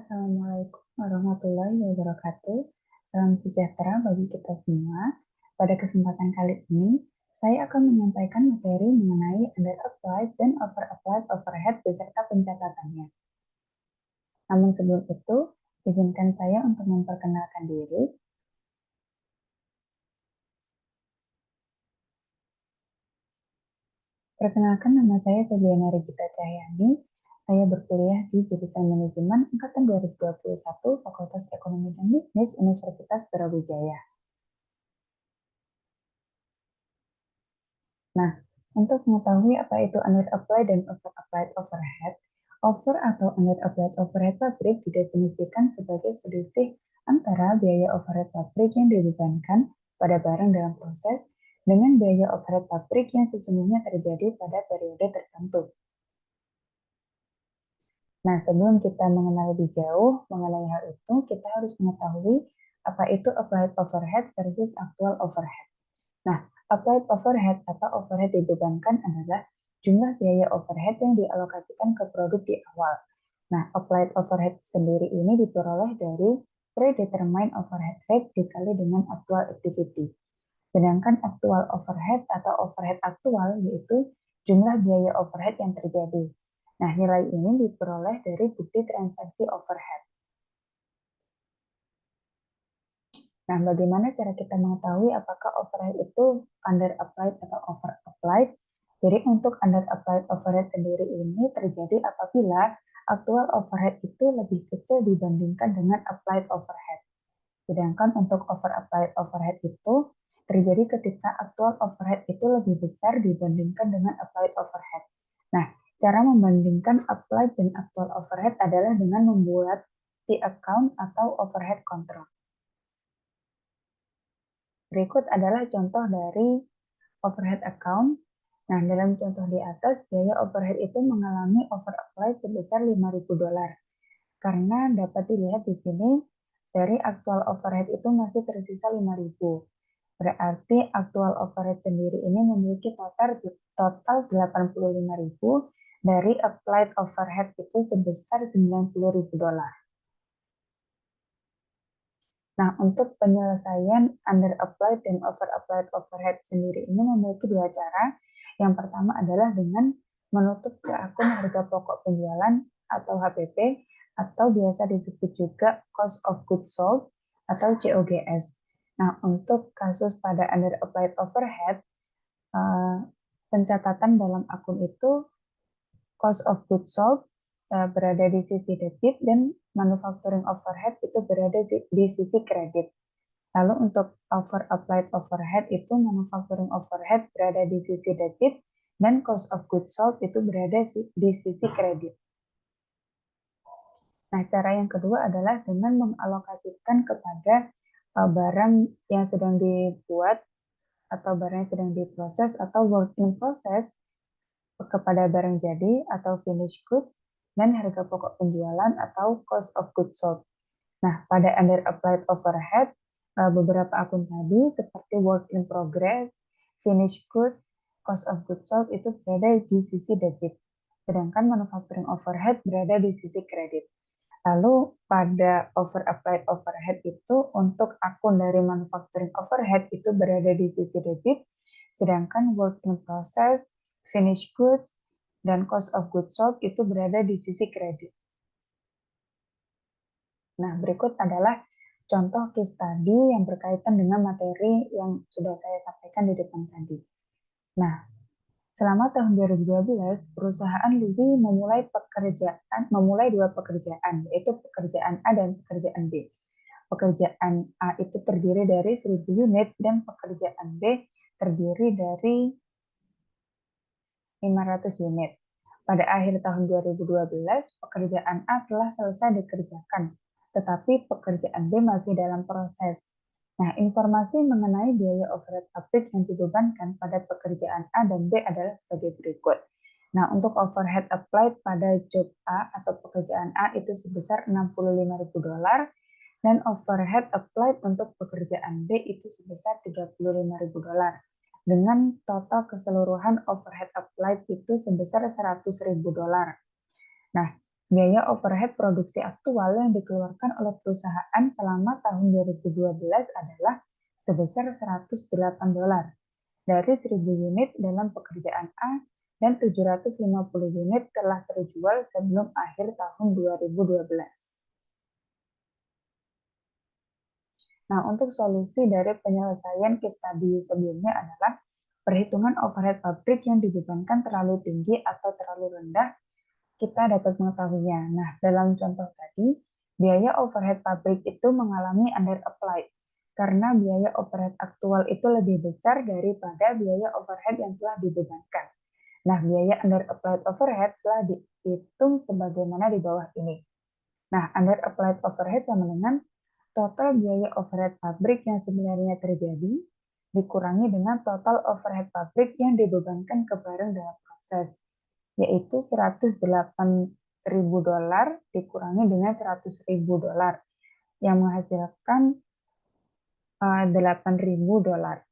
Assalamualaikum warahmatullahi wabarakatuh. Salam sejahtera bagi kita semua. Pada kesempatan kali ini, saya akan menyampaikan materi mengenai under-applied dan over-applied overhead beserta pencatatannya. Namun sebelum itu, izinkan saya untuk memperkenalkan diri. Perkenalkan, nama saya Febiana Regita Cahyani. Saya berkuliah di jurusan Manajemen Angkatan 2021, Fakultas Ekonomi dan Bisnis Universitas Brawijaya. Nah, untuk mengetahui apa itu under-applied dan over-applied overhead, over atau under-applied overhead pabrik didefinisikan sebagai selisih antara biaya overhead pabrik yang dibebankan pada barang dalam proses dengan biaya overhead pabrik yang sesungguhnya terjadi pada periode tertentu. Nah, sebelum kita mengenal lebih jauh mengenai hal itu, kita harus mengetahui apa itu applied overhead versus actual overhead. Nah, applied overhead atau overhead dibebankan adalah jumlah biaya overhead yang dialokasikan ke produk di awal. Nah, applied overhead sendiri ini diperoleh dari predetermined overhead rate dikali dengan actual activity. Sedangkan actual overhead atau overhead aktual yaitu jumlah biaya overhead yang terjadi. Nah, nilai ini diperoleh dari bukti transaksi overhead. Nah, bagaimana cara kita mengetahui apakah overhead itu under applied atau over applied? Jadi untuk under applied overhead sendiri ini terjadi apabila actual overhead itu lebih kecil dibandingkan dengan applied overhead. Sedangkan untuk over applied overhead itu terjadi ketika actual overhead itu lebih besar dibandingkan dengan applied overhead. Nah, cara membandingkan applied dan actual overhead adalah dengan membuat T account atau overhead control. Berikut adalah contoh dari overhead account. Nah, dalam contoh di atas, biaya overhead itu mengalami over applied sebesar $5.000. Karena dapat dilihat di sini, dari aktual overhead itu masih tersisa 5.000. Berarti aktual overhead sendiri ini memiliki total 85.000 dari applied overhead itu sebesar $90.000. Nah, untuk penyelesaian under applied dan over applied overhead sendiri ini memiliki dua cara. Yang pertama adalah dengan menutup ke akun harga pokok penjualan atau HPP atau biasa disebut juga cost of goods sold atau COGS. Nah, untuk kasus pada under applied overhead, pencatatan dalam akun itu cost of goods sold berada di sisi debit dan manufacturing overhead itu berada di sisi kredit. Lalu untuk over applied overhead itu manufacturing overhead berada di sisi debit dan cost of goods sold itu berada di sisi kredit. Nah, cara yang kedua adalah dengan mengalokasikan kepada barang yang sedang dibuat atau barang yang sedang diproses atau work in process kepada barang jadi atau finished goods dan harga pokok penjualan atau cost of goods sold. Nah, pada under applied overhead, beberapa akun tadi seperti work in progress, finished goods, cost of goods sold itu berada di sisi debit. Sedangkan manufacturing overhead berada di sisi kredit. Lalu pada over applied overhead itu untuk akun dari manufacturing overhead itu berada di sisi debit, sedangkan work in process, finished goods, dan cost of goods sold itu berada di sisi kredit. Nah, berikut adalah contoh case study yang berkaitan dengan materi yang sudah saya sampaikan di depan tadi. Nah, selama tahun 2012, perusahaan Louis memulai dua pekerjaan, yaitu pekerjaan A dan pekerjaan B. Pekerjaan A itu terdiri dari 1.000 unit dan pekerjaan B terdiri dari 500 unit. Pada akhir tahun 2012, pekerjaan A telah selesai dikerjakan, tetapi pekerjaan B masih dalam proses. Nah, informasi mengenai biaya overhead pabrik yang dibebankan pada pekerjaan A dan B adalah sebagai berikut. Nah, untuk overhead applied pada job A atau pekerjaan A itu sebesar $65.000 dan overhead applied untuk pekerjaan B itu sebesar $35.000 dengan total keseluruhan overhead applied itu sebesar $100.000. Nah, biaya overhead produksi aktual yang dikeluarkan oleh perusahaan selama tahun 2012 adalah sebesar $108 dari 1.000 unit dalam pekerjaan A dan 750 unit telah terjual sebelum akhir tahun 2012. Nah, untuk solusi dari penyelesaian case study sebelumnya adalah perhitungan overhead pabrik yang dibebankan terlalu tinggi atau terlalu rendah, kita dapat mengetahuinya. Nah, dalam contoh tadi, biaya overhead pabrik itu mengalami under applied karena biaya overhead aktual itu lebih besar daripada biaya overhead yang telah dibebankan. Nah, biaya under applied overhead telah dihitung sebagaimana di bawah ini. Nah, under applied overhead sama dengan total biaya overhead pabrik yang sebenarnya terjadi dikurangi dengan total overhead pabrik yang dibebankan ke barang dalam proses, yaitu $108.000 dikurangi dengan $100.000 yang menghasilkan $8.000.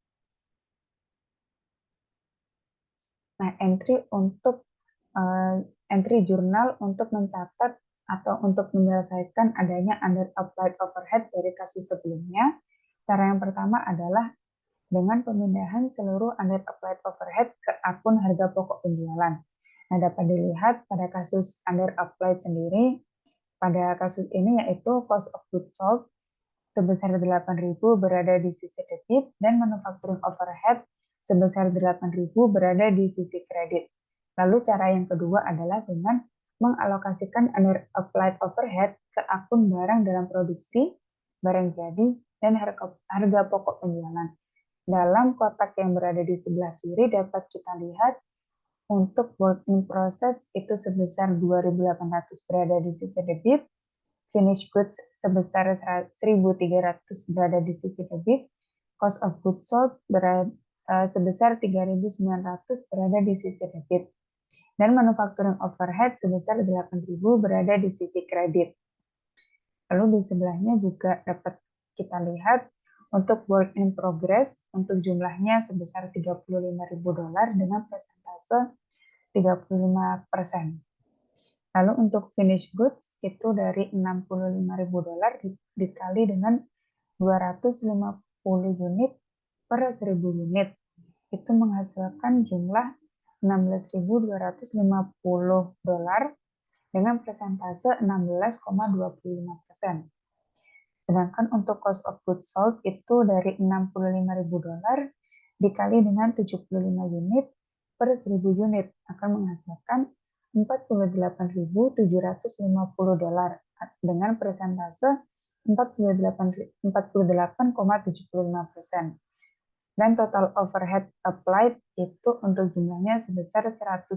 Nah, entry jurnal untuk mencatat atau untuk menyelesaikan adanya under applied overhead dari kasus sebelumnya. Cara yang pertama adalah dengan pemindahan seluruh under applied overhead ke akun harga pokok penjualan. Nah, dapat dilihat pada kasus under applied sendiri, pada kasus ini yaitu cost of goods sold sebesar 8.000 berada di sisi debit dan manufacturing overhead sebesar 8.000 berada di sisi kredit. Lalu cara yang kedua adalah dengan mengalokasikan under applied overhead ke akun barang dalam produksi, barang jadi, dan harga pokok penjualan. Dalam kotak yang berada di sebelah kiri dapat kita lihat untuk work in process itu sebesar 2.800 berada di sisi debit, finished goods sebesar 1.300 berada di sisi debit, cost of goods sold sebesar 3.900 berada di sisi debit, dan manufacturing overhead sebesar 8.000 berada di sisi kredit. Lalu di sebelahnya juga dapat kita lihat untuk work in progress untuk jumlahnya sebesar $35.000 dengan persentase 35%. Lalu untuk finished goods itu dari $65.000 dikali dengan 250 unit per 1.000 unit. Itu menghasilkan jumlah $16.250 dengan persentase 16,25%. Sedangkan untuk cost of goods sold itu dari $65.000 dikali dengan 75 unit per 1.000 unit akan menghasilkan $48.750 dengan persentase 48,75%. Dan total overhead applied itu untuk jumlahnya sebesar $100.000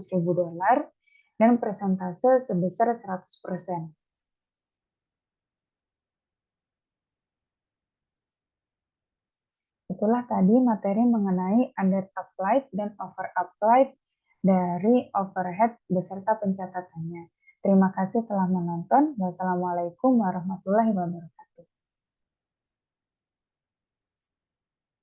dan persentase sebesar 100%. Itulah tadi materi mengenai under applied dan over applied dari overhead beserta pencatatannya. Terima kasih telah menonton. Wassalamualaikum warahmatullahi wabarakatuh.